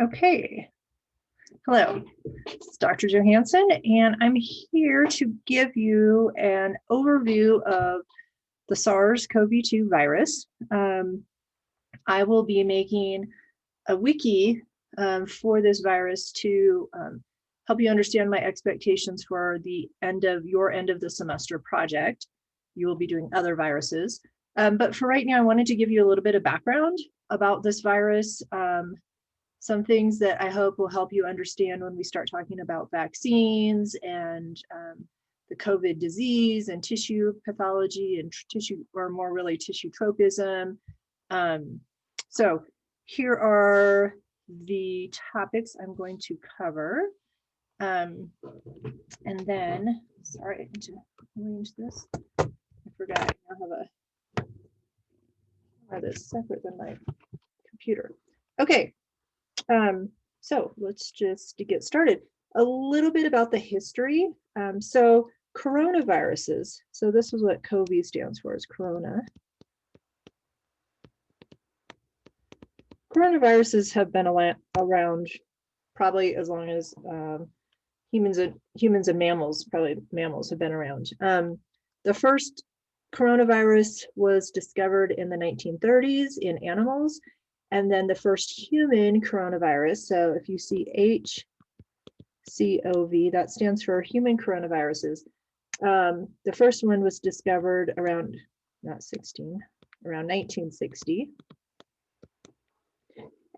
Okay, hello, it's Dr. Johansson, and I'm here to give you an overview of the SARS-CoV-2 virus. I will be making a wiki for this virus to help you understand my expectations for the end of the semester project. You will be doing other viruses. But for right now, I wanted to give you a little bit of background about this virus. Some things that I hope will help you understand when we start talking about vaccines and the COVID disease and tissue pathology and tissue, or more really tissue tropism. So here are the topics I'm going to cover. And then, sorry, I need to arrange this. I forgot I now have this separate than my computer. Okay. So let's just get started. A little bit about the history. So coronaviruses, so this is what CoV stands for, is corona. Coronaviruses have been around probably as long as humans and mammals, probably mammals have been around. The first coronavirus was discovered in the 1930s in animals. And then the first human coronavirus, so if you see HCOV, that stands for human coronaviruses. The first one was discovered around, around 1960.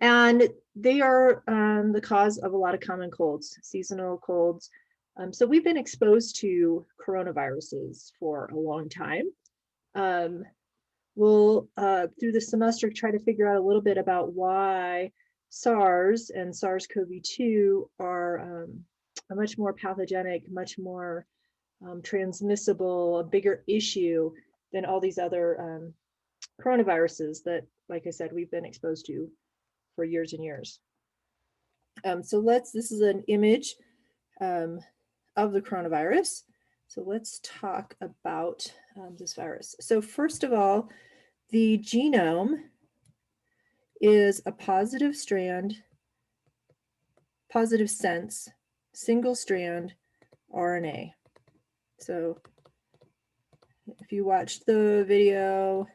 And they are the cause of a lot of common colds, seasonal colds. So we've been exposed to coronaviruses for a long time. We'll, through the semester, try to figure out a little bit about why SARS and SARS-CoV-2 are a much more pathogenic, much more transmissible, a bigger issue than all these other coronaviruses that, like I said, we've been exposed to for years and years. So this is an image of the coronavirus. So let's talk about this virus. So first of all, the genome is a positive sense, single strand RNA. So if you watched the video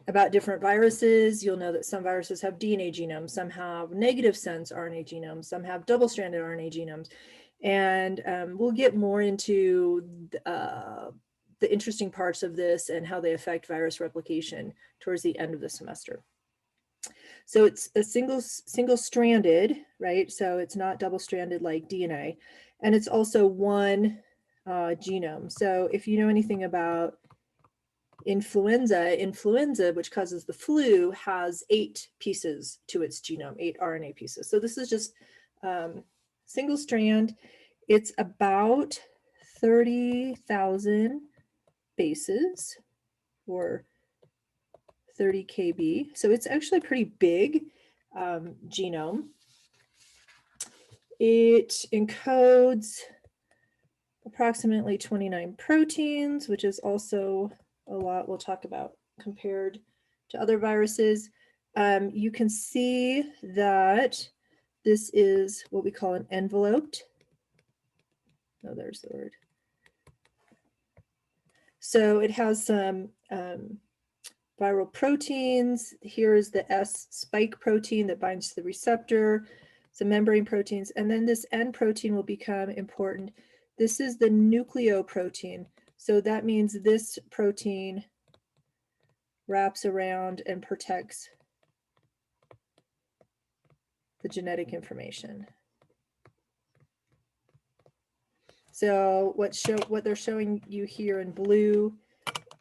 about different viruses, you'll know that some viruses have DNA genomes, some have negative sense RNA genomes, some have double-stranded RNA genomes. And we'll get more into the interesting parts of this and how they affect virus replication towards the end of the semester. So it's a single-stranded, right? So it's not double-stranded like DNA. And it's also one genome. So if you know anything about influenza, which causes the flu, has 8 pieces to its genome, 8 RNA pieces. So this is just single strand. It's about 30,000 bases, or 30 kb. So it's actually a pretty big genome. It encodes approximately 29 proteins, which is also a lot we'll talk about compared to other viruses. You can see that this is what we call an enveloped. Oh, there's the word. So it has some viral proteins. Here is the S spike protein that binds to the receptor, some membrane proteins, and then this N protein will become important. This is the nucleoprotein. So that means this protein wraps around and protects the genetic information. So what they're showing you here in blue,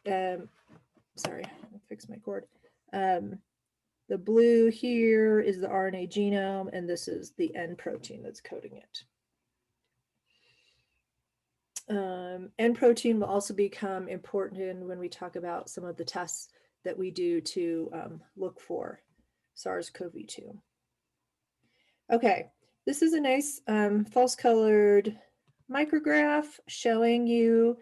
sorry, I'll fix my cord. The blue here is the RNA genome, and this is the N protein that's coding it. N protein will also become important when we talk about some of the tests that we do to look for SARS-CoV-2. Okay, this is a nice false colored micrograph showing you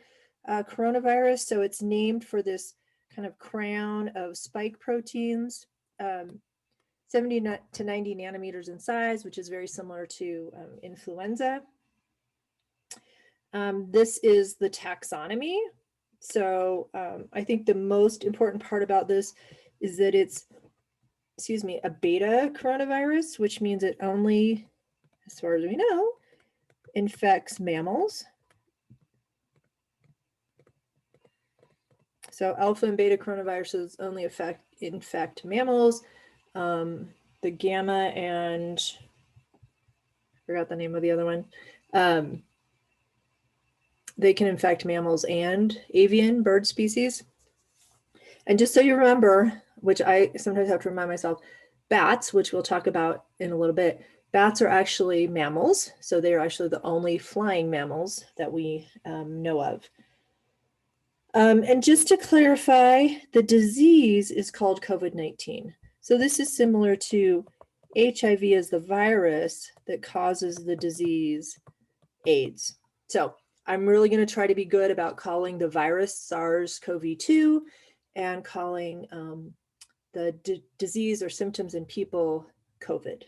coronavirus. So it's named for this kind of crown of spike proteins 70 to 90 nanometers in size, which is very similar to influenza. This is the taxonomy. So I think the most important part about this is that it's, a beta coronavirus, which means it only, as far as we know, infects mammals. So alpha and beta coronaviruses only infect mammals. The gamma and I forgot the name of the other one. They can infect mammals and avian bird species. And just so you remember, which I sometimes have to remind myself, bats, which we'll talk about in a little bit, bats are actually mammals. So they are actually the only flying mammals that we know of. And just to clarify, the disease is called COVID-19. So this is similar to HIV as the virus that causes the disease AIDS. So I'm really going to try to be good about calling the virus SARS-CoV-2 and calling the disease or symptoms in people COVID.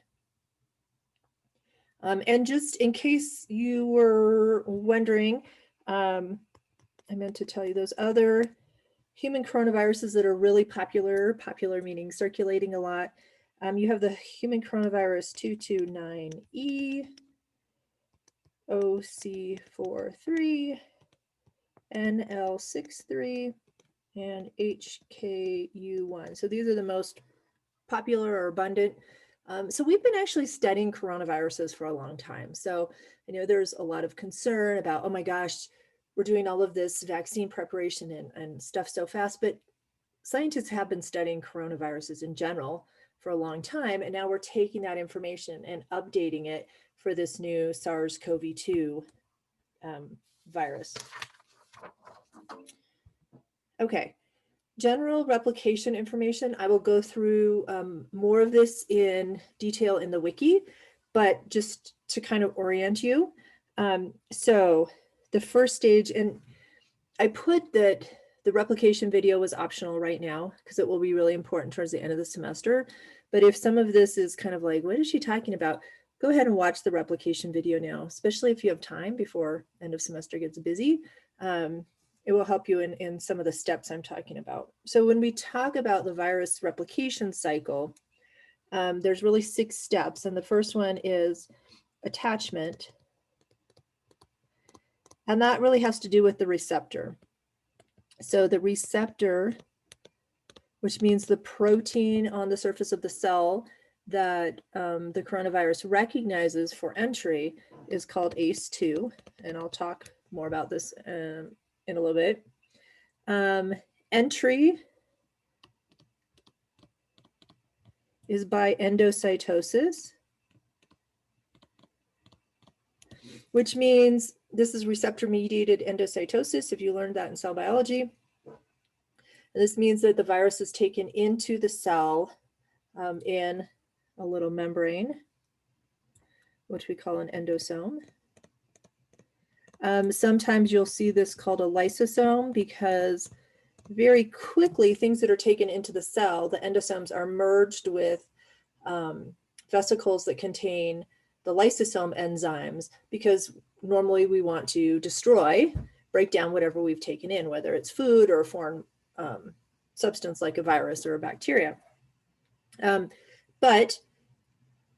And just in case you were wondering, I meant to tell you those other human coronaviruses that are really popular meaning circulating a lot. You have the human coronavirus 229E, OC43, NL63, and HKU1. So these are the most popular or abundant. So we've been actually studying coronaviruses for a long time. So I know there's a lot of concern about, oh my gosh, we're doing all of this vaccine preparation and stuff so fast, but scientists have been studying coronaviruses in general for a long time. And now we're taking that information and updating it for this new SARS-CoV-2 virus. Okay, general replication information. I will go through more of this in detail in the wiki, but just to kind of orient you. So the first stage, and I put that the replication video was optional right now because it will be really important towards the end of the semester. But if some of this is kind of like, what is she talking about? Go ahead and watch the replication video now, especially if you have time before end of semester gets busy. It will help you in some of the steps I'm talking about. So when we talk about the virus replication cycle, there's really 6 steps. And the first one is attachment. And that really has to do with the receptor. So the receptor, which means the protein on the surface of the cell that the coronavirus recognizes for entry, is called ACE2. And I'll talk more about this in a little bit. Entry is by endocytosis, which means this is receptor-mediated endocytosis, if you learned that in cell biology. And this means that the virus is taken into the cell in a little membrane, which we call an endosome. Sometimes you'll see this called a lysosome because very quickly things that are taken into the cell, the endosomes are merged with vesicles that contain the lysosome enzymes, because normally we want to break down whatever we've taken in, whether it's food or a foreign substance like a virus or a bacteria. But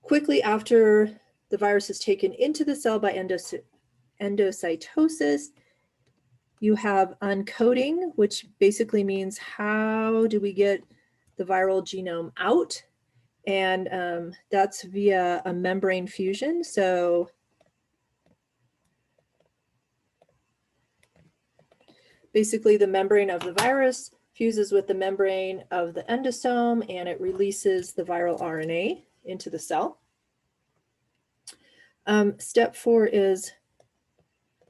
quickly after the virus is taken into the cell by endocytosis, you have uncoding, which basically means how do we get the viral genome out? And that's via a membrane fusion. So basically the membrane of the virus fuses with the membrane of the endosome and it releases the viral RNA into the cell. Step 4 is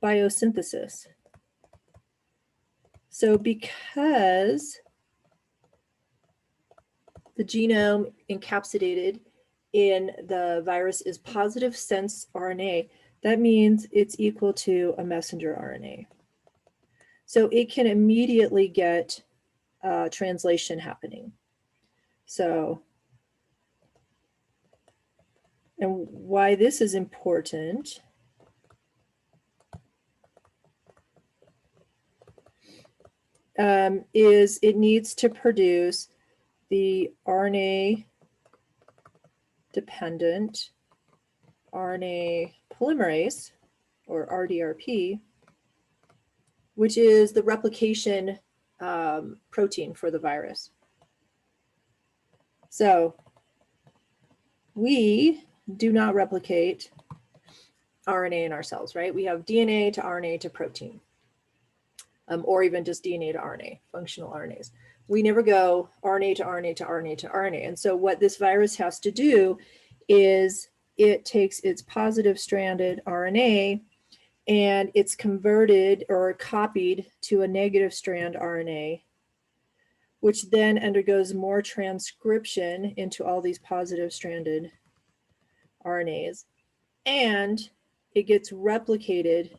biosynthesis. So because the genome encapsulated in the virus is positive sense RNA, that means it's equal to a messenger RNA. So it can immediately get translation happening. So And why this is important is it needs to produce the RNA-dependent RNA polymerase, or RDRP, which is the replication protein for the virus. So we do not replicate RNA in our cells, right? We have DNA to RNA to protein, or even just DNA to RNA, functional RNAs. We never go RNA to RNA to RNA to RNA. And so what this virus has to do is it takes its positive stranded RNA and it's converted or copied to a negative strand RNA, which then undergoes more transcription into all these positive stranded RNAs. And it gets replicated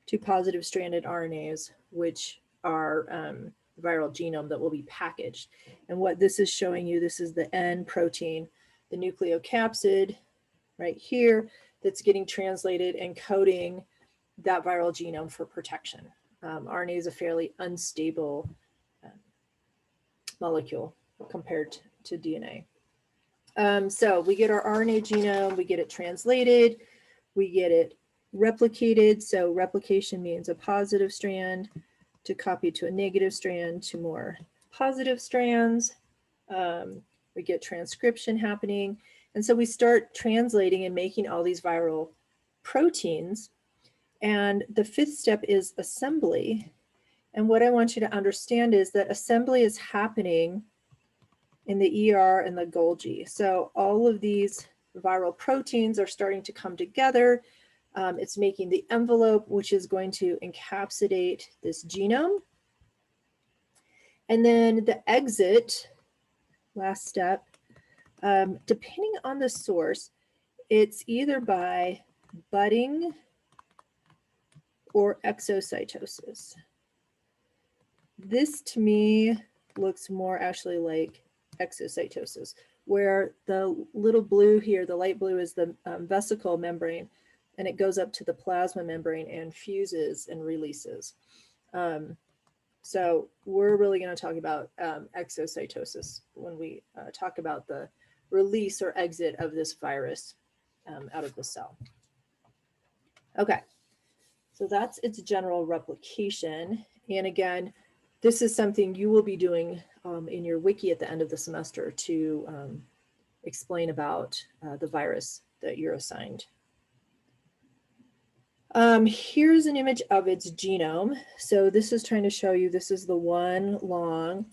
to positive stranded RNAs, which are viral genome that will be packaged. And what this is showing you, this is the N protein, the nucleocapsid right here, that's getting translated and coding that viral genome for protection. RNA is a fairly unstable molecule compared to DNA. So we get our RNA genome, we get it translated, we get it replicated. So replication means a positive strand to copy to a negative strand to more positive strands. We get transcription happening. And so we start translating and making all these viral proteins. And the fifth step is assembly. And what I want you to understand is that assembly is happening in the ER and the Golgi. So all of these viral proteins are starting to come together. It's making the envelope, which is going to encapsulate this genome. And then the exit, last step, depending on the source, it's either by budding or exocytosis. This to me looks more actually like exocytosis, where the little blue here, the light blue, is the vesicle membrane, and it goes up to the plasma membrane and fuses and releases. So we're really going to talk about exocytosis when we talk about the release or exit of this virus out of the cell. Okay, so that's its general replication. And again, this is something you will be doing in your wiki at the end of the semester to explain about the virus that you're assigned. Here's an image of its genome. So this is trying to show you, this is the one long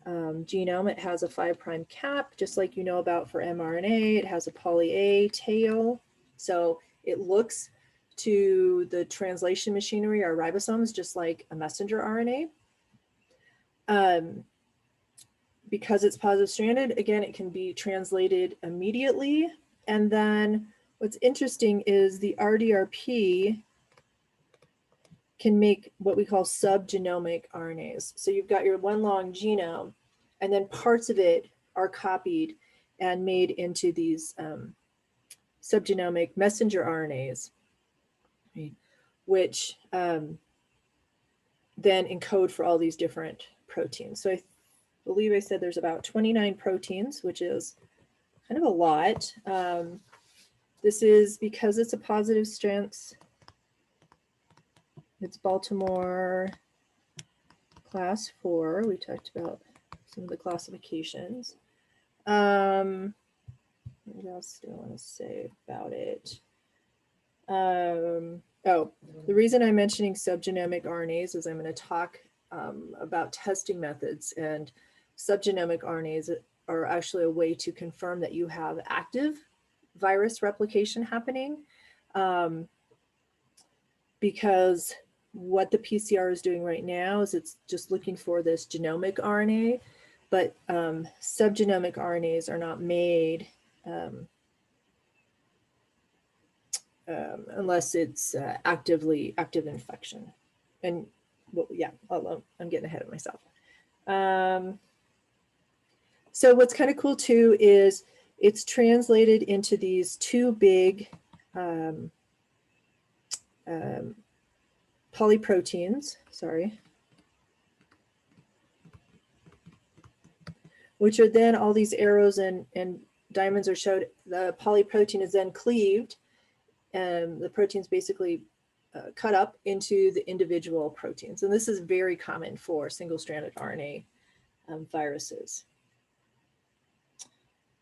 genome. It has a 5' cap, just like you know about for mRNA. It has a poly A tail. So it looks to the translation machinery or ribosomes just like a messenger RNA. Because it's positive stranded, again, it can be translated immediately. And then what's interesting is the RDRP can make what we call subgenomic RNAs. So you've got your one long genome, and then parts of it are copied and made into these subgenomic messenger RNAs, right, which then encode for all these different proteins. So I believe I said there's about 29 proteins, which is kind of a lot. This is because it's a positive strand. It's Baltimore class 4. We talked about some of the classifications. What else do I want to say about it? Oh, the reason I'm mentioning subgenomic RNAs is I'm going to talk about testing methods, and subgenomic RNAs are actually a way to confirm that you have active virus replication happening, because what the PCR is doing right now is it's just looking for this genomic RNA, but subgenomic RNAs are not made unless it's active infection. And well, yeah, I'm getting ahead of myself. So what's kind of cool too is it's translated into these two big polyproteins, which are then all these arrows and diamonds are showed. The polyprotein is then cleaved, and the protein's basically cut up into the individual proteins. And this is very common for single-stranded RNA viruses.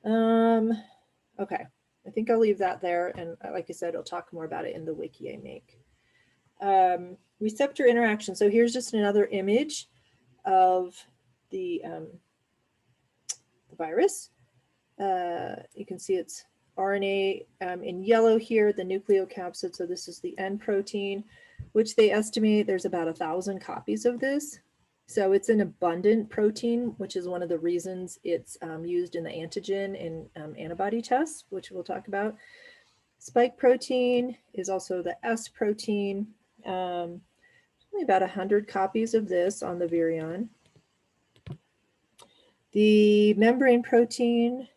Okay, I think I'll leave that there. And like I said, I'll talk more about it in the wiki I make. Receptor interaction. So here's just another image of the virus. You can see it's RNA in yellow here, the nucleocapsid. So this is the N protein, which they estimate there's about 1,000 copies of this. So it's an abundant protein, which is one of the reasons it's used in the antigen in antibody tests, which we'll talk about. Spike protein is also the S protein. Only about 100 copies of this on the virion. The membrane protein,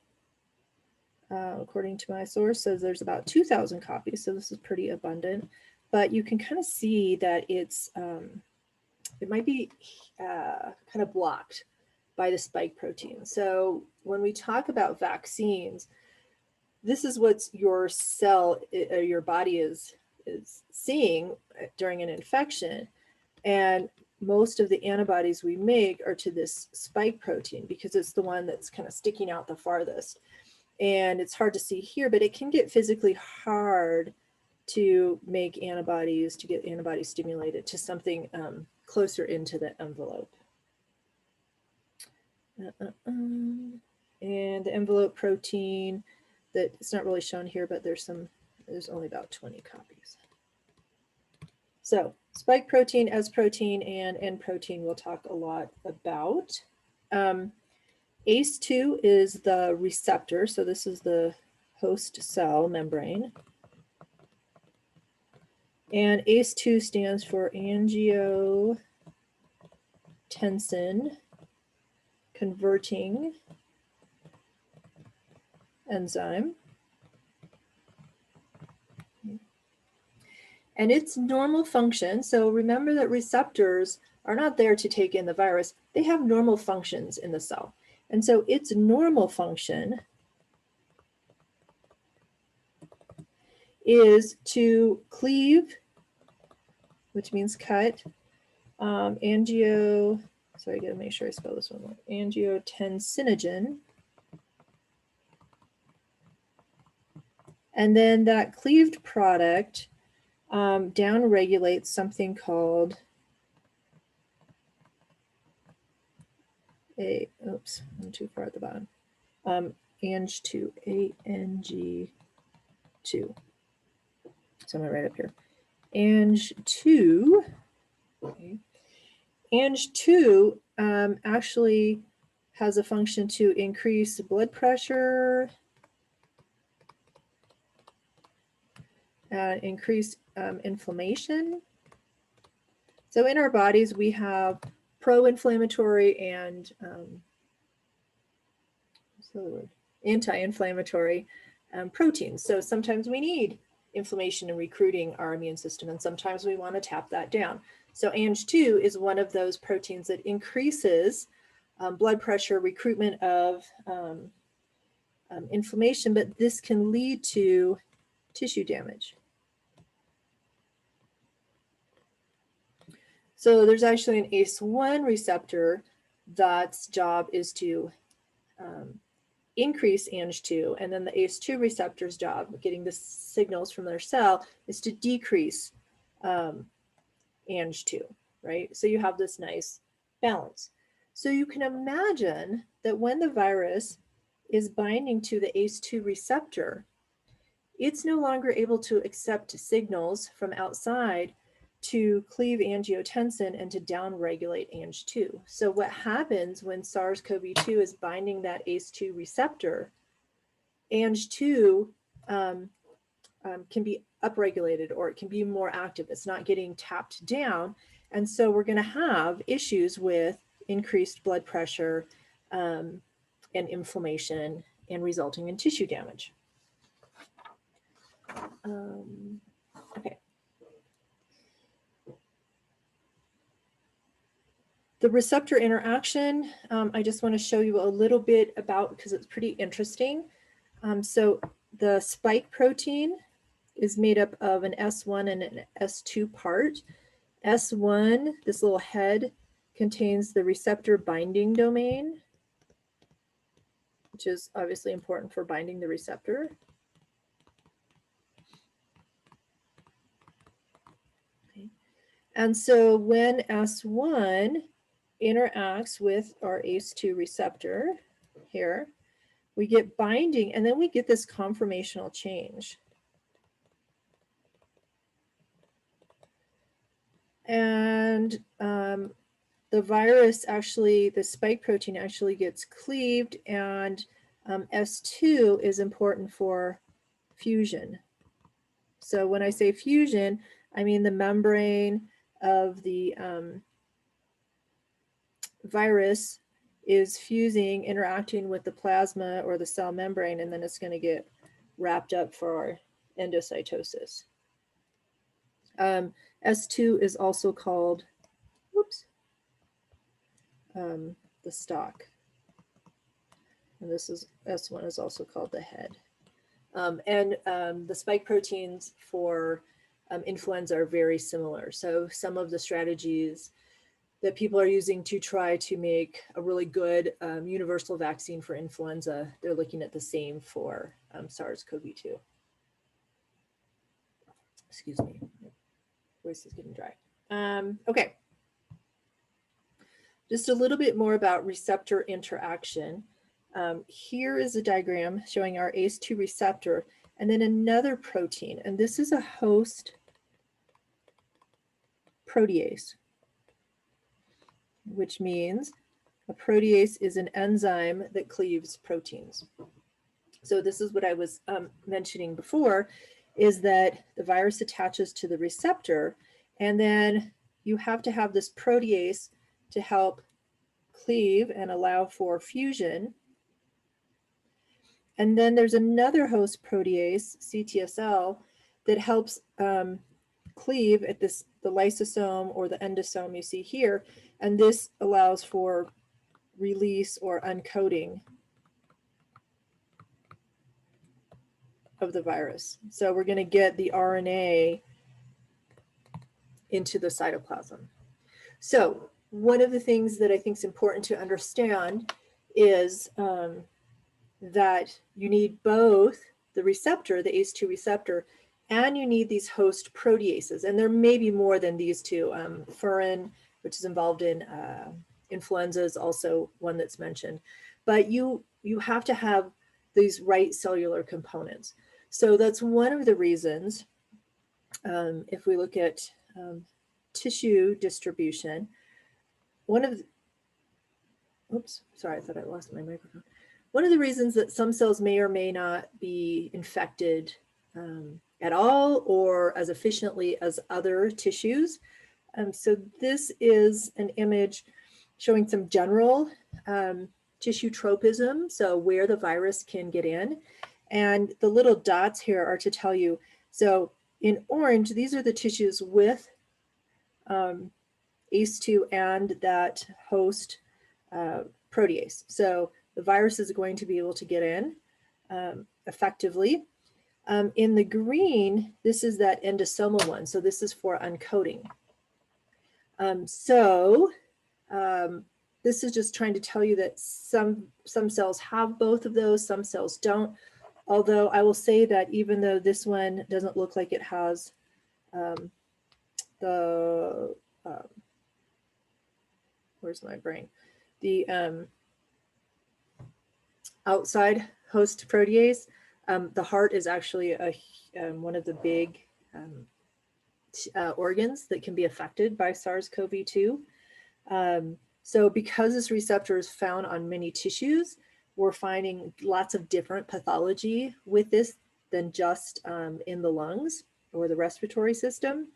according to my source, says there's about 2,000 copies, so this is pretty abundant. But you can kind of see that it's it might be kind of blocked by the spike protein. So when we talk about vaccines, this is what your cell, your body is seeing during an infection. And most of the antibodies we make are to this spike protein because it's the one that's kind of sticking out the farthest. And it's hard to see here, but it can get physically hard to make antibodies, to get antibodies stimulated to something closer into the envelope. And the envelope protein, that it's not really shown here, but there's only about 20 copies. So spike protein, S protein, and N protein we'll talk a lot about. ACE2 is the receptor, so this is the host cell membrane. And ACE2 stands for angiotensin converting enzyme. And its normal function, so remember that receptors are not there to take in the virus, they have normal functions in the cell. And so its normal function is to cleave, which means cut, sorry, I gotta make sure I spell this one right, angiotensinogen. And then that cleaved product downregulates something called oops, I'm too far at the bottom, Ang2, Ang2. So I'm gonna write up here. Ang2, okay. Ang2 actually has a function to increase blood pressure, increase inflammation. So in our bodies, we have pro-inflammatory and anti-inflammatory proteins. So sometimes we need inflammation in recruiting our immune system, and sometimes we want to tap that down. So Ang2 is one of those proteins that increases blood pressure, recruitment of inflammation, but this can lead to tissue damage. So there's actually an ACE1 receptor that's job is to increase Ang2, and then the ACE2 receptor's job, getting the signals from their cell, is to decrease Ang2, right? So you have this nice balance. So you can imagine that when the virus is binding to the ACE2 receptor, it's no longer able to accept signals from outside to cleave angiotensin and to downregulate Ang2. So what happens when SARS-CoV-2 is binding that ACE2 receptor, Ang2 can be upregulated, or it can be more active. It's not getting tapped down. And so we're going to have issues with increased blood pressure and inflammation and resulting in tissue damage. Okay. The receptor interaction, I just want to show you a little bit about, because it's pretty interesting. So the spike protein is made up of an S1 and an S2 part. S1, this little head, contains the receptor binding domain, which is obviously important for binding the receptor. Okay. And so when S1 interacts with our ACE2 receptor here, we get binding, and then we get this conformational change. And the virus actually, the spike protein actually gets cleaved, and S2 is important for fusion. So when I say fusion, I mean the membrane of the virus is fusing, interacting with the plasma or the cell membrane, and then it's going to get wrapped up for our endocytosis. S2 is also called, whoops, the stalk. And this is, S1 is also called the head. The spike proteins for influenza are very similar. So some of the strategies that people are using to try to make a really good universal vaccine for influenza, they're looking at the same for SARS-CoV-2. Excuse me, my voice is getting dry. Okay, just a little bit more about receptor interaction. Here is a diagram showing our ACE2 receptor and then another protein, and this is a host protease, which means a protease is an enzyme that cleaves proteins. So this is what I was mentioning before, is that the virus attaches to the receptor, and then you have to have this protease to help cleave and allow for fusion. And then there's another host protease, CTSL, that helps cleave at the lysosome or the endosome you see here, and this allows for release or uncoating of the virus. So we're going to get the RNA into the cytoplasm. So one of the things that I think is important to understand is that you need both the receptor, the ACE2 receptor, and you need these host proteases. And there may be more than these two. Furin, which is involved in influenza, is also one that's mentioned. But you have to have these right cellular components. So that's one of the reasons, if we look at tissue distribution, one of the, oops, sorry, I thought I lost my microphone. One of the reasons that some cells may or may not be infected at all or as efficiently as other tissues. So this is an image showing some general tissue tropism, so where the virus can get in. And the little dots here are to tell you, so in orange, these are the tissues with ACE2 and that host protease. So the virus is going to be able to get in effectively. In the green, this is that endosomal one. So this is for uncoating. This is just trying to tell you that some cells have both of those, some cells don't. Although I will say that even though this one doesn't look like it has where's my brain? The outside host protease, the heart is actually one of the big organs that can be affected by SARS-CoV-2. So because this receptor is found on many tissues, we're finding lots of different pathology with this than just in the lungs or the respiratory system.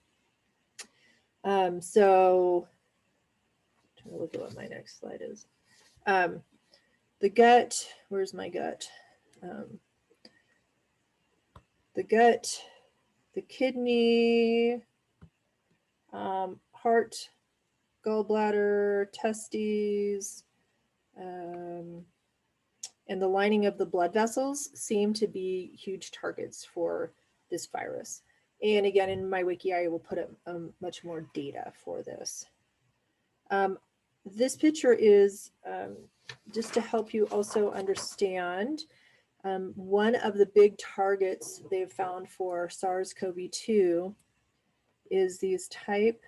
So I'm trying to look at what my next slide is. The gut, where's my gut? the gut, the kidney, heart, gallbladder, testes, and the lining of the blood vessels seem to be huge targets for this virus. And again, in my wiki, I will put up much more data for this. This picture is just to help you also understand one of the big targets they've found for SARS-CoV-2 is these type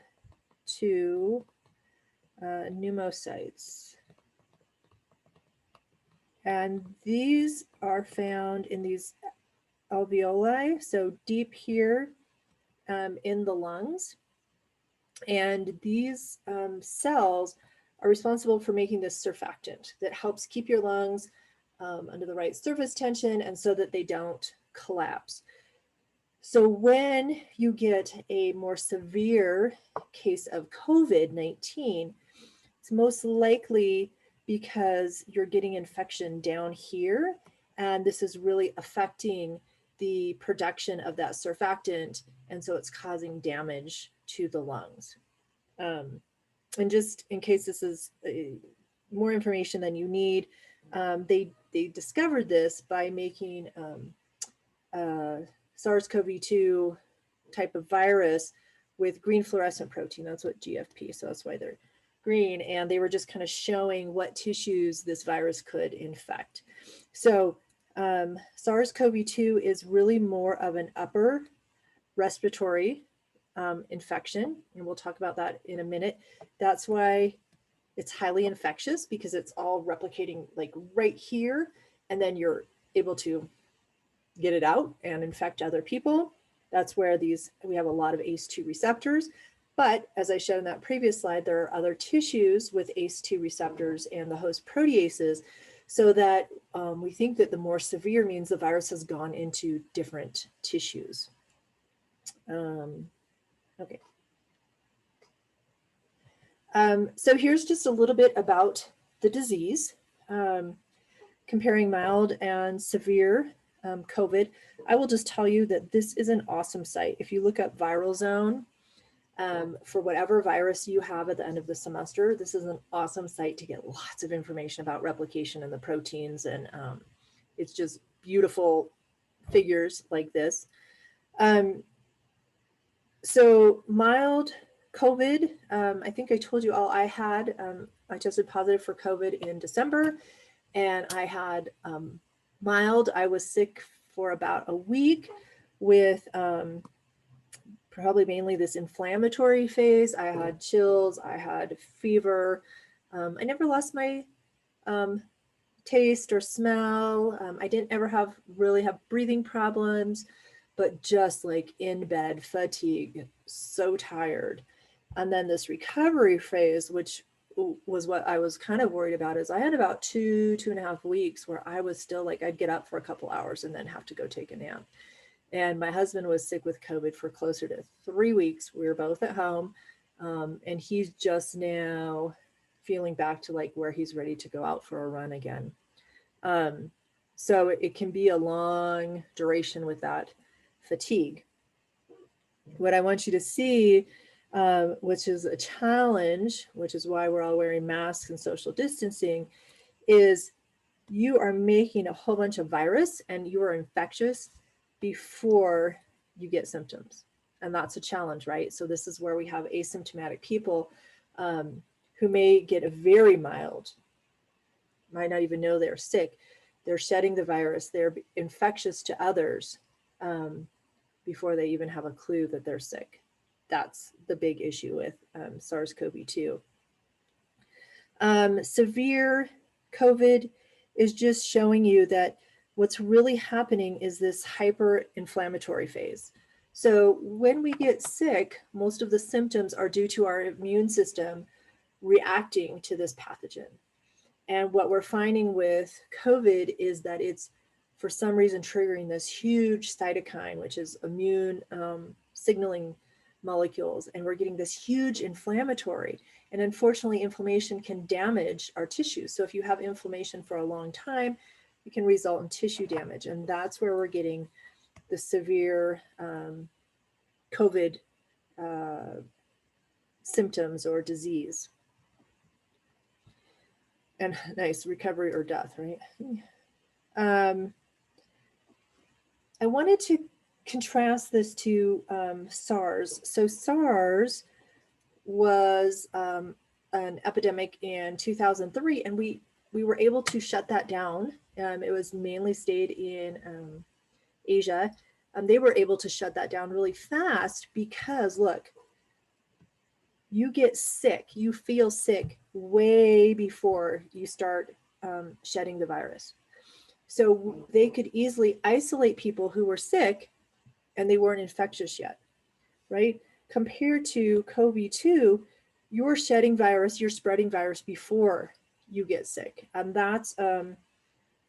2 pneumocytes. And these are found in these alveoli, so deep here in the lungs. And these cells are responsible for making this surfactant that helps keep your lungs under the right surface tension and so that they don't collapse. So when you get a more severe case of COVID-19, it's most likely because you're getting infection down here, and this is really affecting the production of that surfactant, and so it's causing damage to the lungs. And just in case this is more information than you need, they discovered this by making SARS-CoV-2 type of virus with green fluorescent protein. That's what GFP, so that's why they're green. And they were just kind of showing what tissues this virus could infect. So SARS-CoV-2 is really more of an upper respiratory infection, and we'll talk about that in a minute. That's why it's highly infectious, because it's all replicating like right here, and then you're able to get it out and infect other people. That's where we have a lot of ACE2 receptors. But as I showed in that previous slide, there are other tissues with ACE2 receptors and the host proteases, so that we think that the more severe means the virus has gone into different tissues. Okay. So here's just a little bit about the disease, comparing mild and severe COVID. I will just tell you that this is an awesome site. If you look up Viral Zone for whatever virus you have at the end of the semester, this is an awesome site to get lots of information about replication and the proteins, and it's just beautiful figures like this. So mild COVID, I think I told you all I had, I tested positive for COVID in December, and I had mild. I was sick for about a week with probably mainly this inflammatory phase. I had chills, I had fever. I never lost my taste or smell. I didn't ever really have breathing problems, but just like in bed, fatigue, so tired. And then this recovery phase, which was what I was kind of worried about, is I had about 2.5 weeks where I was still like, I'd get up for a couple hours and then have to go take a nap. And my husband was sick with COVID for closer to 3 weeks. We were both at home, and he's just now feeling back to like where he's ready to go out for a run again. So it can be a long duration with that fatigue. What I want you to see, which is a challenge, which is why we're all wearing masks and social distancing, is you are making a whole bunch of virus and you are infectious before you get symptoms. And that's a challenge, right? So this is where we have asymptomatic people who may get a very mild, might not even know they're sick. They're shedding the virus, they're infectious to others before they even have a clue that they're sick. That's the big issue with SARS-CoV-2. Severe COVID is just showing you that what's really happening is this hyper-inflammatory phase. So when we get sick, most of the symptoms are due to our immune system reacting to this pathogen. And what we're finding with COVID is that it's for some reason triggering this huge cytokine, which is immune signaling molecules. And we're getting this huge inflammatory. And unfortunately, inflammation can damage our tissues. So if you have inflammation for a long time, it can result in tissue damage. And that's where we're getting the severe COVID symptoms or disease. And nice, recovery or death, right? I wanted to contrast this to SARS. So SARS was an epidemic in 2003, and we were able to shut that down. It was mainly stayed in Asia. They were able to shut that down really fast because, look, you get sick, you feel sick way before you start shedding the virus. So they could easily isolate people who were sick and they weren't infectious yet, right? Compared to COVID-2, you're shedding virus, you're spreading virus before you get sick. And that's a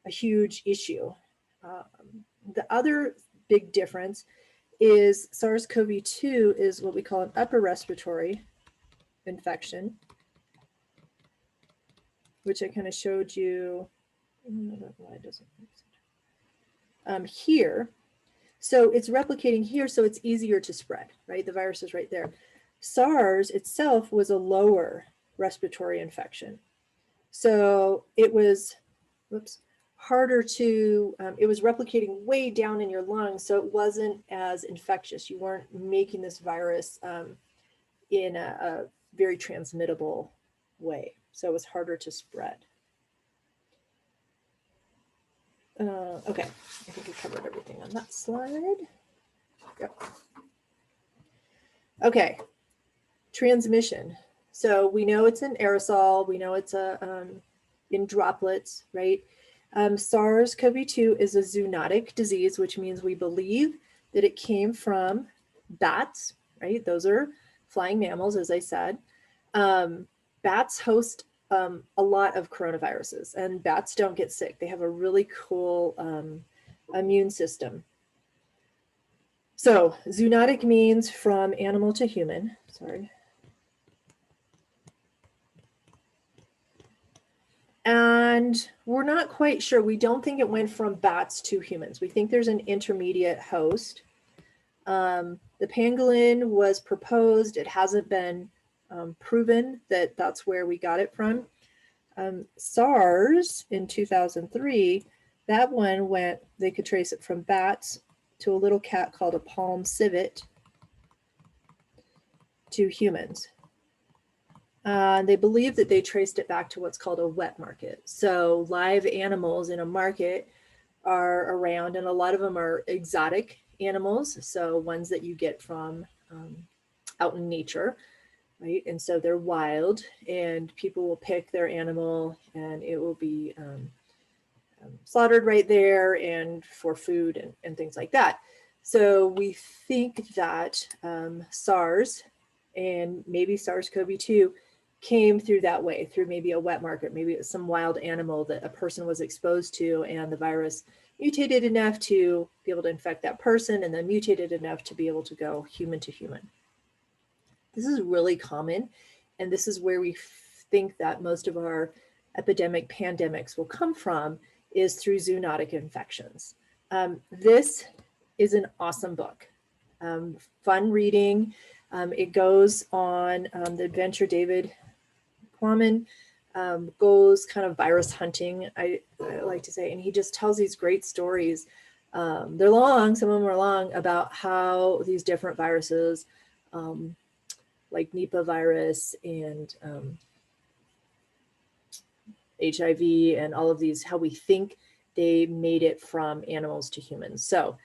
huge issue. The other big difference is SARS-CoV-2 is what we call an upper respiratory infection, which I kind of showed you. I don't know why it doesn't here. So it's replicating here, so it's easier to spread, right? The virus is right there. SARS itself was a lower respiratory infection. So it was, harder to, it was replicating way down in your lungs, so it wasn't as infectious. You weren't making this virus in a very transmittable way. So it was harder to spread. Okay, I think I covered everything on that slide. Yep. Okay, transmission. So we know it's an aerosol. We know it's in droplets, right? SARS-CoV-2 is a zoonotic disease, which means we believe that it came from bats, right? Those are flying mammals, as I said. Bats host a lot of coronaviruses, and bats don't get sick. They have a really cool immune system. So zoonotic means from animal to human, sorry. And we're not quite sure. We don't think it went from bats to humans. We think there's an intermediate host. The pangolin was proposed. It hasn't been proven that that's where we got it from. SARS in 2003, that one went, they could trace it from bats to a little cat called a palm civet to humans. They believe that they traced it back to what's called a wet market. So live animals in a market are around, and a lot of them are exotic animals. So ones that you get from out in nature, right? And so they're wild, and people will pick their animal and it will be slaughtered right there and for food and things like that. So we think that SARS and maybe SARS-CoV-2 came through that way, through maybe a wet market. Maybe it was some wild animal that a person was exposed to, and the virus mutated enough to be able to infect that person, and then mutated enough to be able to go human to human. This is really common, and this is where we think that most of our epidemic pandemics will come from, is through zoonotic infections. This is an awesome book, fun reading. It goes on the adventure David Quammen goes kind of virus hunting, I like to say, and he just tells these great stories. They're long, some of them are long, about how these different viruses, like Nipah virus and HIV and all of these, how we think they made it from animals to humans. So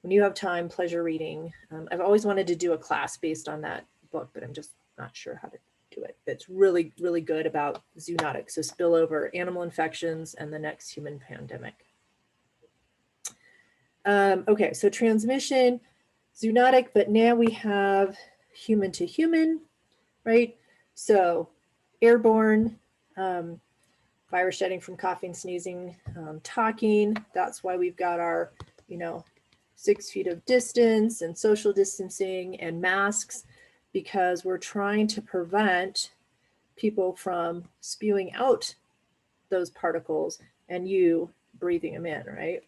when you have time, pleasure reading. I've always wanted to do a class based on that book, but I'm just not sure how to do it. It's really, really good about zoonotics, so spillover, animal infections, and the next human pandemic. Okay, so transmission, zoonotic, but now we have human to human, right? So airborne, virus shedding from coughing, sneezing, talking. That's why we've got our, 6 feet of distance and social distancing and masks, because we're trying to prevent people from spewing out those particles and you breathing them in, right?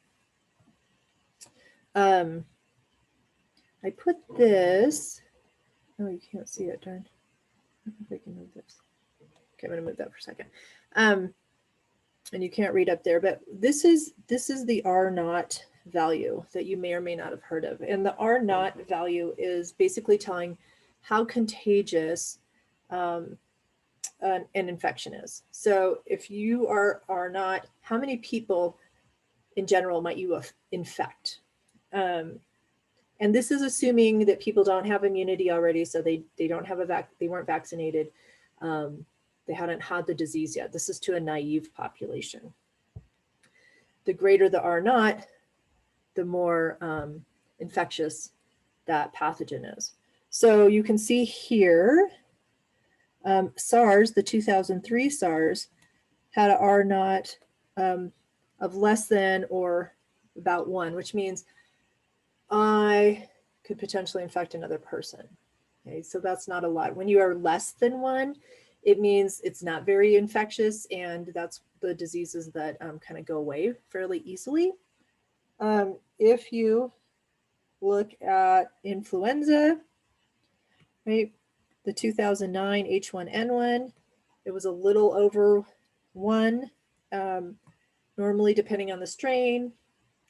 I put this, oh, you can't see it, darn. I don't know if I can move this. Okay, I'm gonna move that for a second. And you can't read up there, but this is the R naught value that you may or may not have heard of. And the R naught value is basically telling how contagious an infection is. So if you are not, how many people in general might you infect? And this is assuming that people don't have immunity already, so they don't have they weren't vaccinated. They hadn't had the disease yet. This is to a naive population. The greater the R naught, the more infectious that pathogen is. So you can see here, SARS, the 2003 SARS, had an R naught of less than or about 1, which means I could potentially infect another person. Okay, so that's not a lot. When you are less than 1, it means it's not very infectious, and that's the diseases that kind of go away fairly easily. If you look at influenza, right, the 2009 H1N1, it was a little over 1, normally depending on the strain,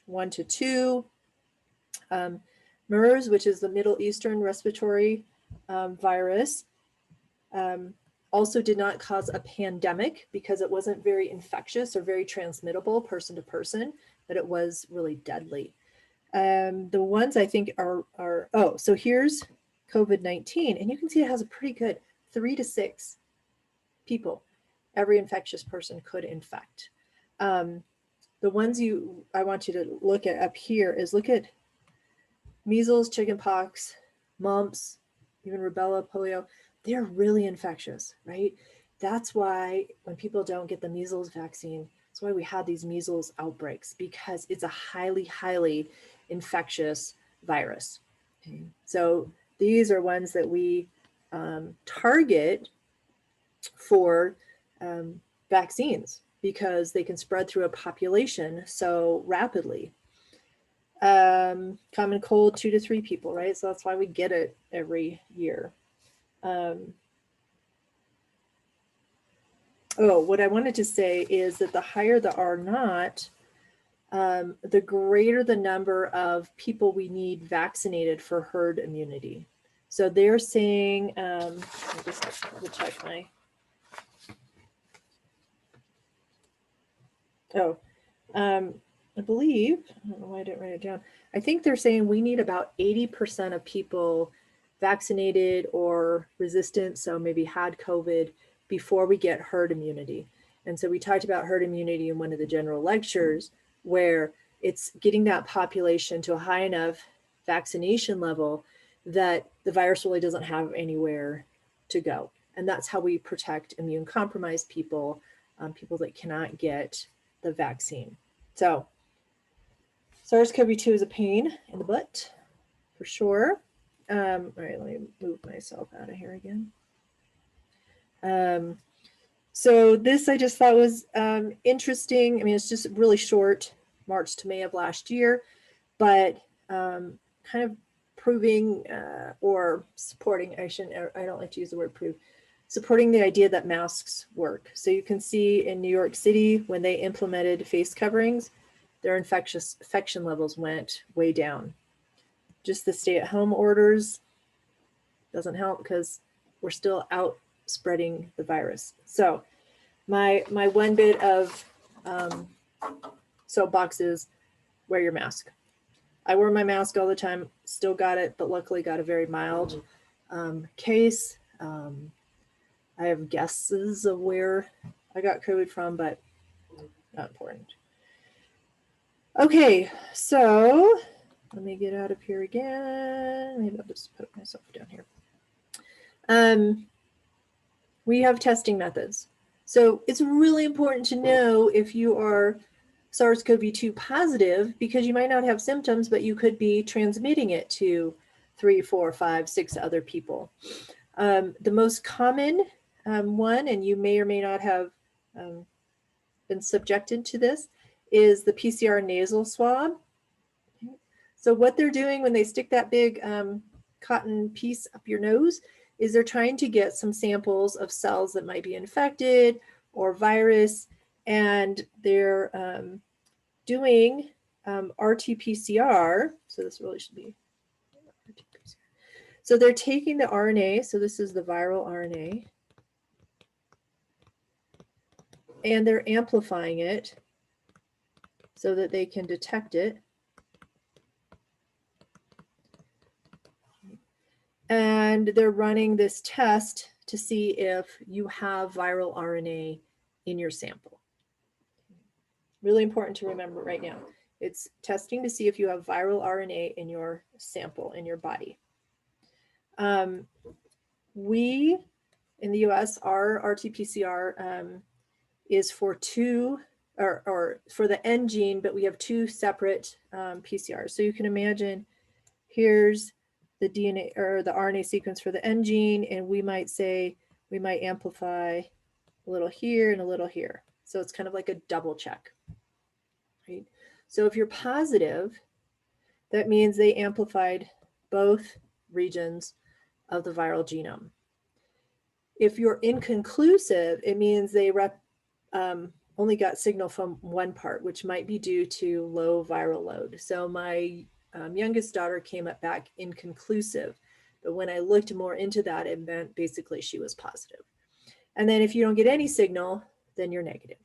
1 to 2. MERS, which is the Middle Eastern respiratory virus, also did not cause a pandemic because it wasn't very infectious or very transmittable person to person, but it was really deadly. The ones I think are oh, so here's COVID-19, and you can see it has a pretty good 3 to 6 people every infectious person could infect. The ones I want you to look at up here is look at measles, chickenpox, mumps, even rubella, polio. They're really infectious, right? That's why when people don't get the measles vaccine, that's why we had these measles outbreaks, because it's a highly, highly infectious virus. Okay? So these are ones that we target for vaccines because they can spread through a population so rapidly. Common cold, 2 to 3 people, right? So that's why we get it every year. Oh, what I wanted to say is that the higher the R naught, the greater the number of people we need vaccinated for herd immunity. So they're saying, let me just double check my, I believe, I don't know why I didn't write it down. I think they're saying we need about 80% of people vaccinated or resistant, so maybe had COVID, before we get herd immunity. And so we talked about herd immunity in one of the general lectures, where it's getting that population to a high enough vaccination level that the virus really doesn't have anywhere to go. And that's how we protect immune compromised people, people that cannot get the vaccine. So SARS-CoV-2 is a pain in the butt, for sure. All right, let me move myself out of here again. So this I just thought was interesting. I mean, it's just really short, March to May of last year, but kind of proving or supporting, I don't like to use the word prove, supporting the idea that masks work. So you can see in New York City, when they implemented face coverings, their infection levels went way down. Just the stay-at-home orders doesn't help because we're still out spreading the virus. So my one bit of soapbox is wear your mask. I wear my mask all the time, still got it, but luckily got a very mild case. I have guesses of where I got COVID from, but not important. Okay, so let me get out of here again. Maybe I'll just put myself down here. We have testing methods. So it's really important to know if you are SARS-CoV-2 positive, because you might not have symptoms, but you could be transmitting it to 3, 4, 5, 6 other people. The most common one, and you may or may not have been subjected to this, is the PCR nasal swab. So what they're doing when they stick that big cotton piece up your nose is they're trying to get some samples of cells that might be infected or virus, and they're doing RTPCR. So this really should be RT-PCR. So they're taking the RNA, so this is the viral RNA, and they're amplifying it so that they can detect it. And they're running this test to see if you have viral RNA in your sample. Really important to remember right now. It's testing to see if you have viral RNA in your sample, in your body. We, in the US, our RT-PCR is for two, or for the N gene, but we have two separate PCRs. So you can imagine here's the DNA or the RNA sequence for the N gene, and we might say, we might amplify a little here and a little here. So it's kind of like a double check, right? So if you're positive, that means they amplified both regions of the viral genome. If you're inconclusive, it means they only got signal from one part, which might be due to low viral load. So my youngest daughter came up back inconclusive, but when I looked more into that, it meant basically she was positive. And then if you don't get any signal, then you're negative.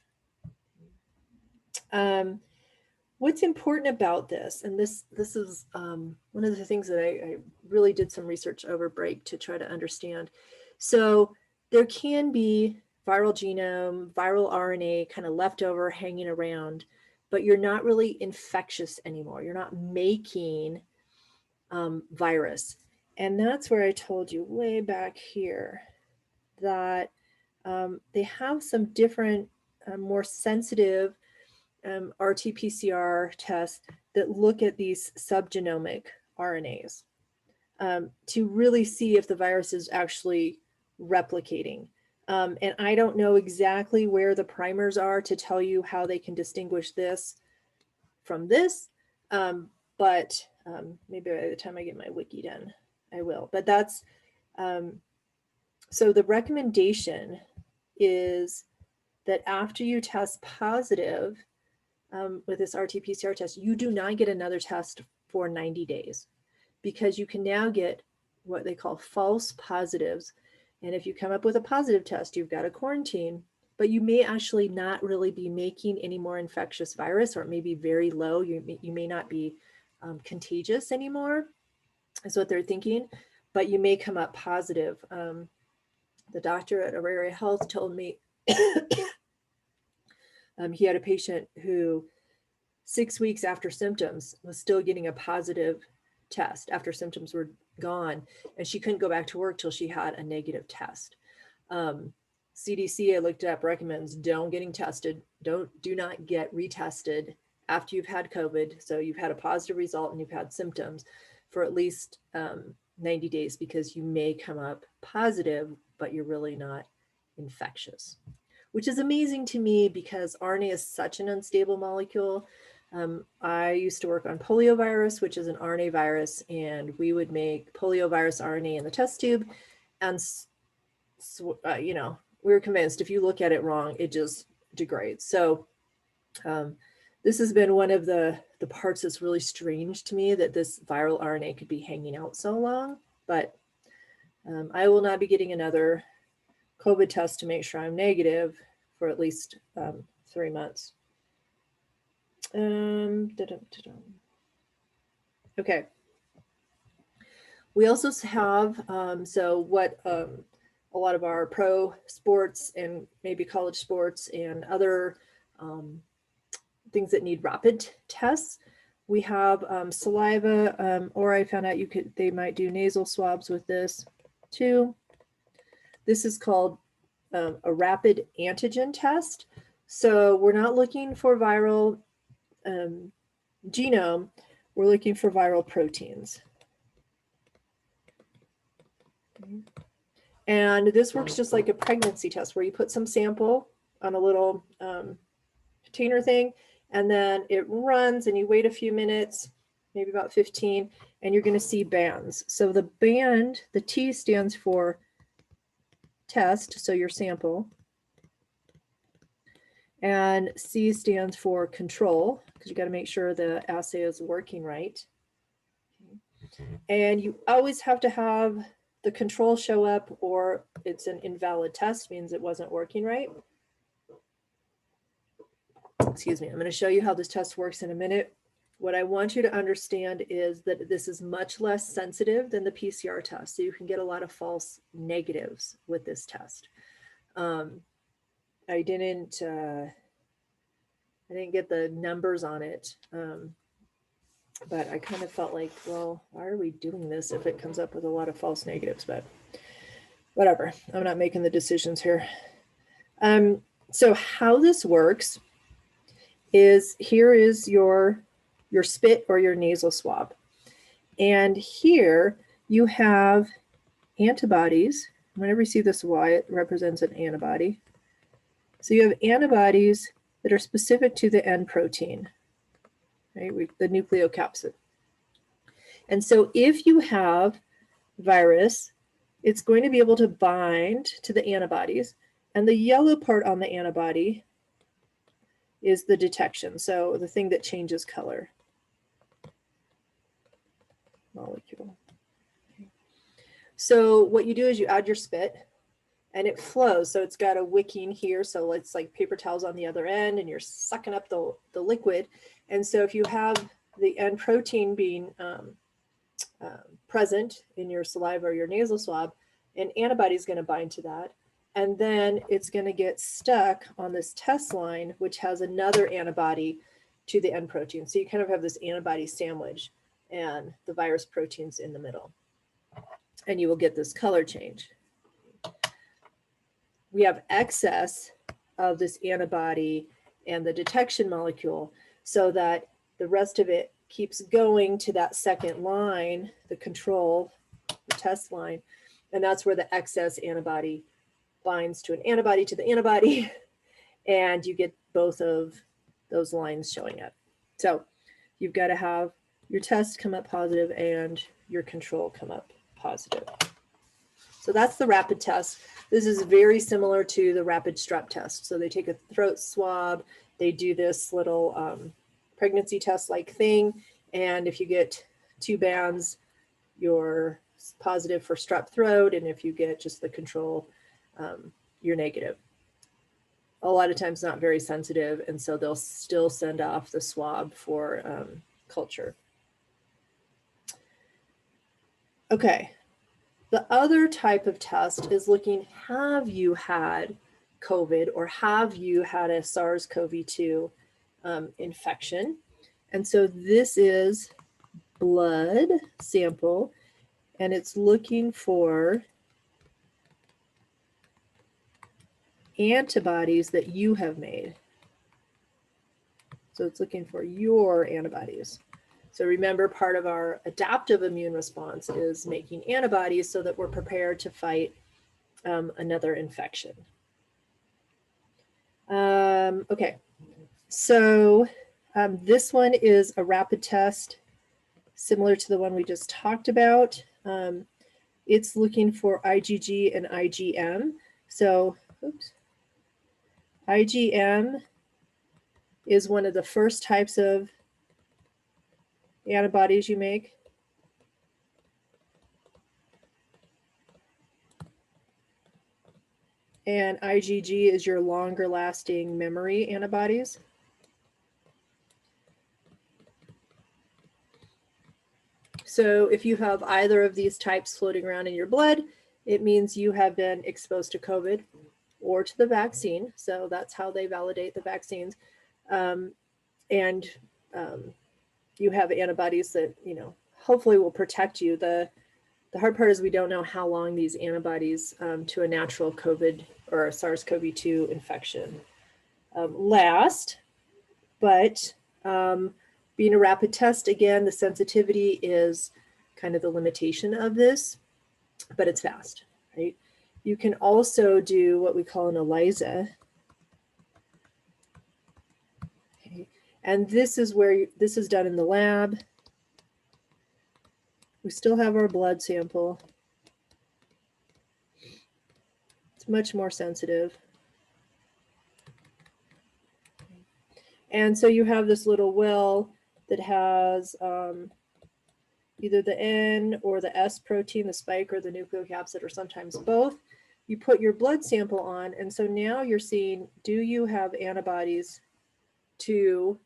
What's important about this, and this is one of the things that I really did some research over break to try to understand. So there can be viral genome, viral RNA kind of left over hanging around, but you're not really infectious anymore. You're not making virus. And that's where I told you way back here that they have some different, more sensitive RT-PCR tests that look at these subgenomic RNAs to really see if the virus is actually replicating. And I don't know exactly where the primers are to tell you how they can distinguish this from this, but maybe by the time I get my wiki done, I will. But that's, so the recommendation is that after you test positive with this RT-PCR test, you do not get another test for 90 days because you can now get what they call false positives. And if you come up with a positive test, you've got to quarantine, but you may actually not really be making any more infectious virus, or it may be very low. You may not be contagious anymore, is what they're thinking, but you may come up positive. The doctor at Auraria Health told me he had a patient who 6 weeks after symptoms was still getting a positive test after symptoms were gone, and she couldn't go back to work till she had a negative test. CDC, I looked up, recommends don't getting tested. Do not get retested after you've had COVID. So you've had a positive result and you've had symptoms for at least 90 days, because you may come up positive, but you're really not infectious, which is amazing to me because RNA is such an unstable molecule. I used to work on poliovirus, which is an RNA virus, and we would make poliovirus RNA in the test tube. And, you know, we were convinced if you look at it wrong, it just degrades. So this has been one of the parts that's really strange to me, that this viral RNA could be hanging out so long. But I will not be getting another COVID test to make sure I'm negative for at least 3 months. Okay. We also have, so what a lot of our pro sports and maybe college sports and other things that need rapid tests, we have saliva, or I found out they might do nasal swabs with this too. This is called a rapid antigen test. So we're not looking for viral genome, we're looking for viral proteins. And this works just like a pregnancy test, where you put some sample on a little container thing, and then it runs and you wait a few minutes, maybe about 15, and you're going to see bands. So the band, the T stands for test, so your sample, and C stands for control, because you got to make sure the assay is working right. And you always have to have the control show up, or it's an invalid test, means it wasn't working right. Excuse me, I'm going to show you how this test works in a minute. What I want you to understand is that this is much less sensitive than the PCR test, so you can get a lot of false negatives with this test. I didn't get the numbers on it, but I kind of felt like, well, why are we doing this if it comes up with a lot of false negatives? But whatever, I'm not making the decisions here. So how this works is, here is your spit or your nasal swab. And here you have antibodies. Whenever you see this Y, it represents an antibody. So you have antibodies that are specific to the N protein, right? The nucleocapsid. And so if you have virus, it's going to be able to bind to the antibodies. And the yellow part on the antibody is the detection. So the thing that changes color. Molecule. Okay. So what you do is you add your spit and it flows. So it's got a wicking here. So it's like paper towels on the other end and you're sucking up the liquid. And so if you have the N protein being present in your saliva or your nasal swab, an antibody is going to bind to that. And then it's going to get stuck on this test line, which has another antibody to the N protein. So you kind of have this antibody sandwich and the virus proteins in the middle. And you will get this color change. We have excess of this antibody and the detection molecule, so that the rest of it keeps going to that second line, the control, the test line. And that's where the excess antibody binds to an antibody to the antibody, and you get both of those lines showing up. So you've got to have your test come up positive and your control come up positive. So that's the rapid test. This is very similar to the rapid strep test. So they take a throat swab, they do this little pregnancy test-like thing, and if you get 2 bands, you're positive for strep throat, and if you get just the control, you're negative. A lot of times not very sensitive, and so they'll still send off the swab for culture. Okay, the other type of test is looking, have you had COVID or have you had a SARS-CoV-2 infection? And so this is blood sample, and it's looking for antibodies that you have made. So it's looking for your antibodies. So remember, part of our adaptive immune response is making antibodies so that we're prepared to fight another infection. Okay, so this one is a rapid test similar to the one we just talked about. It's looking for IgG and IgM. So, oops. IgM is one of the first types of antibodies you make. And IgG is your longer lasting memory antibodies. So if you have either of these types floating around in your blood, it means you have been exposed to COVID or to the vaccine. So that's how they validate the vaccines. You have antibodies that, you know, hopefully will protect you. The hard part is we don't know how long these antibodies to a natural COVID or a SARS-CoV-2 infection last. But being a rapid test, again, the sensitivity is kind of the limitation of this, but it's fast, right? You can also do what we call an ELISA. Okay. And this is where this is done in the lab. We still have our blood sample. It's much more sensitive. And so you have this little well that has either the N or the S protein, the spike or the nucleocapsid, or sometimes both. You put your blood sample on, and so now you're seeing, do you have antibodies to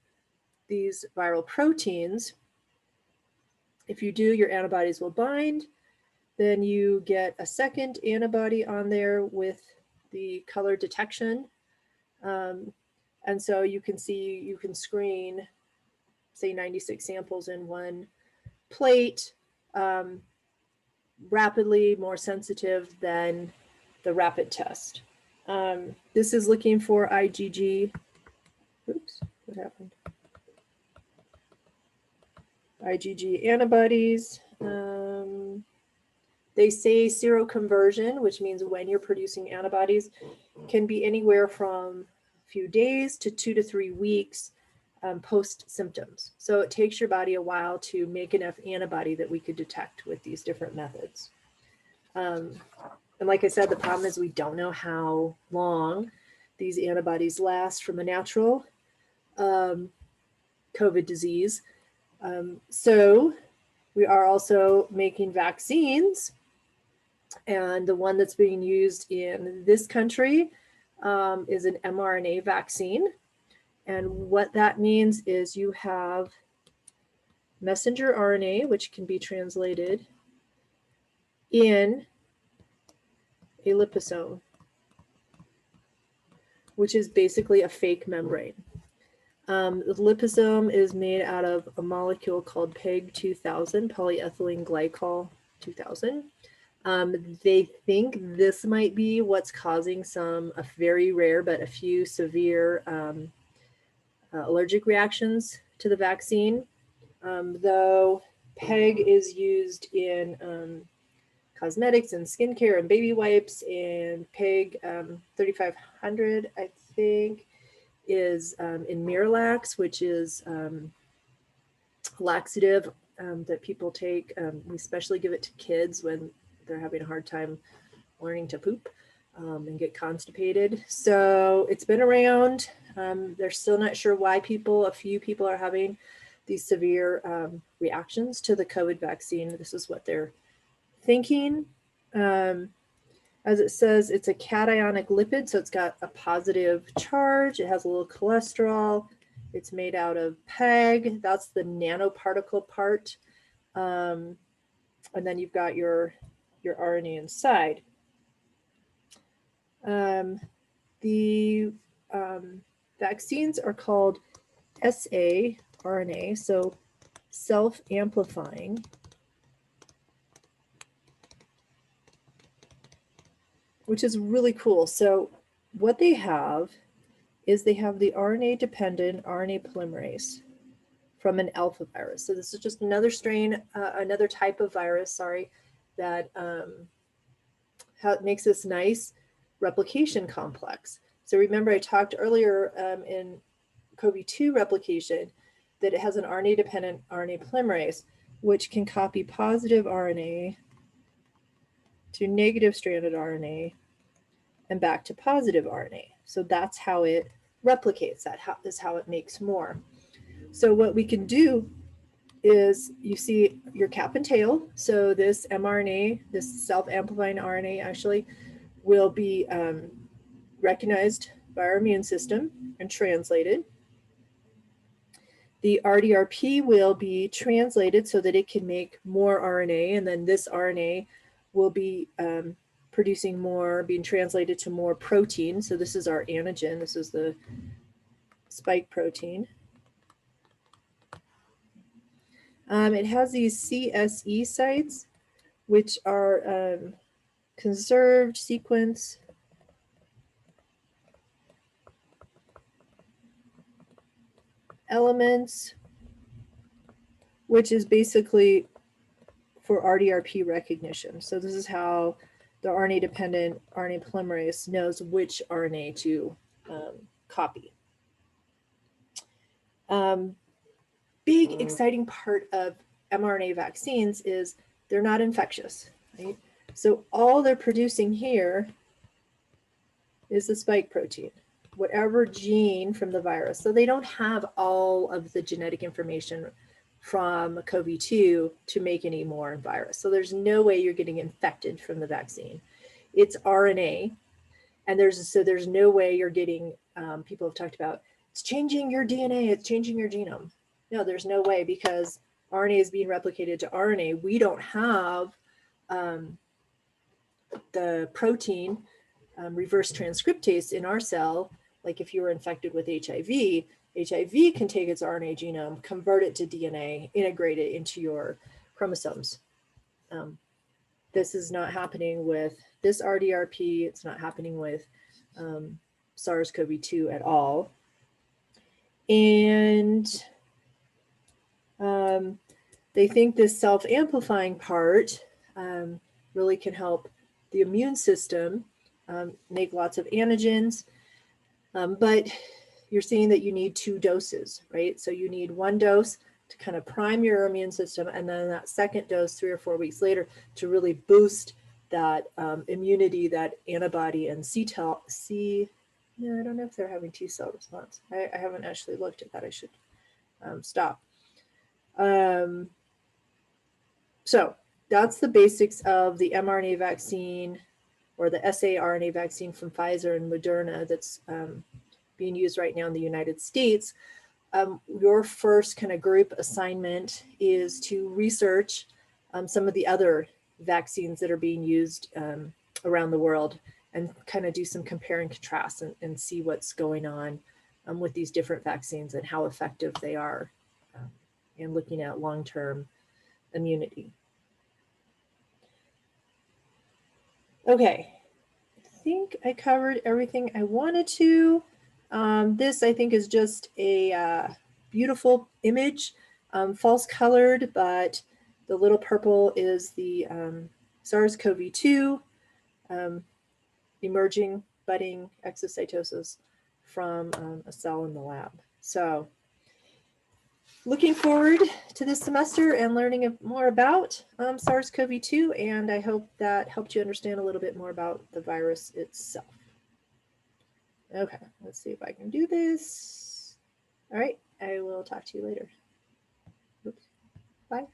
these viral proteins? If you do, your antibodies will bind. Then you get a second antibody on there with the color detection. And so you can see, you can screen, say, 96 samples in one plate, rapidly, more sensitive than the rapid test. This is looking for IgG. Oops, what happened? IgG antibodies. They say seroconversion, which means when you're producing antibodies, can be anywhere from a few days to 2 to 3 weeks post symptoms. So it takes your body a while to make enough antibody that we could detect with these different methods. And like I said, the problem is we don't know how long these antibodies last from a natural COVID disease. So we are also making vaccines. And the one that's being used in this country is an mRNA vaccine. And what that means is you have messenger RNA, which can be translated in a liposome, which is basically a fake membrane. The liposome is made out of a molecule called PEG 2000, polyethylene glycol 2000. They think this might be what's causing a very rare, but a few severe allergic reactions to the vaccine. Though PEG is used in cosmetics and skincare and baby wipes, and PEG 3500, I think, is in Miralax, which is laxative that people take. We especially give it to kids when they're having a hard time learning to poop and get constipated. So it's been around. They're still not sure why a few people are having these severe reactions to the COVID vaccine. This is what they're thinking. As it says, it's a cationic lipid, so it's got a positive charge. It has a little cholesterol. It's made out of PEG. That's the nanoparticle part. And then you've got your RNA inside. The vaccines are called saRNA, so self-amplifying, which is really cool. So what they have is they have the RNA-dependent RNA polymerase from an alpha virus. So this is just another strain, another type of virus, sorry, that makes this nice replication complex. So remember I talked earlier in SARS-CoV-2 replication that it has an RNA-dependent RNA polymerase, which can copy positive RNA to negative stranded RNA and back to positive RNA. So that's how it replicates. That is how it makes more. So what we can do is, you see your cap and tail. So this mRNA, this self-amplifying RNA actually will be recognized by our immune system and translated. The RDRP will be translated so that it can make more RNA, and then this RNA will be producing more, being translated to more protein. So this is our antigen. This is the spike protein. It has these CSE sites, which are conserved sequence elements, which is basically for RDRP recognition. So this is how the RNA-dependent RNA polymerase knows which RNA to copy. Big exciting part of mRNA vaccines is they're not infectious, right? So all they're producing here is the spike protein, whatever gene from the virus. So they don't have all of the genetic information from CoV-2 to make any more virus. So there's no way you're getting infected from the vaccine. It's RNA, and there's no way you're getting, people have talked about, it's changing your DNA, it's changing your genome. No, there's no way, because RNA is being replicated to RNA. We don't have the protein reverse transcriptase in our cell. Like if you were infected with HIV, HIV can take its RNA genome, convert it to DNA, integrate it into your chromosomes. This is not happening with this RDRP. It's not happening with SARS-CoV-2 at all. And they think this self-amplifying part really can help the immune system make lots of antigens. But you're seeing that you need 2 doses, right? So you need 1 dose to kind of prime your immune system, and then that second dose 3 or 4 weeks later to really boost that immunity, that antibody and I don't know if they're having T cell response. I haven't actually looked at that. I should stop. So that's the basics of the mRNA vaccine, or the saRNA vaccine from Pfizer and Moderna that's being used right now in the United States. Your first kind of group assignment is to research some of the other vaccines that are being used around the world, and kind of do some compare and contrast and see what's going on with these different vaccines and how effective they are, and looking at long-term immunity. Okay, I think I covered everything I wanted to. This, I think, is just a beautiful image, false colored, but the little purple is the SARS-CoV-2 emerging, budding exocytosis from a cell in the lab. So looking forward to this semester and learning more about SARS-CoV-2, and I hope that helped you understand a little bit more about the virus itself. Okay, let's see if I can do this. All right, I will talk to you later. Oops. Bye.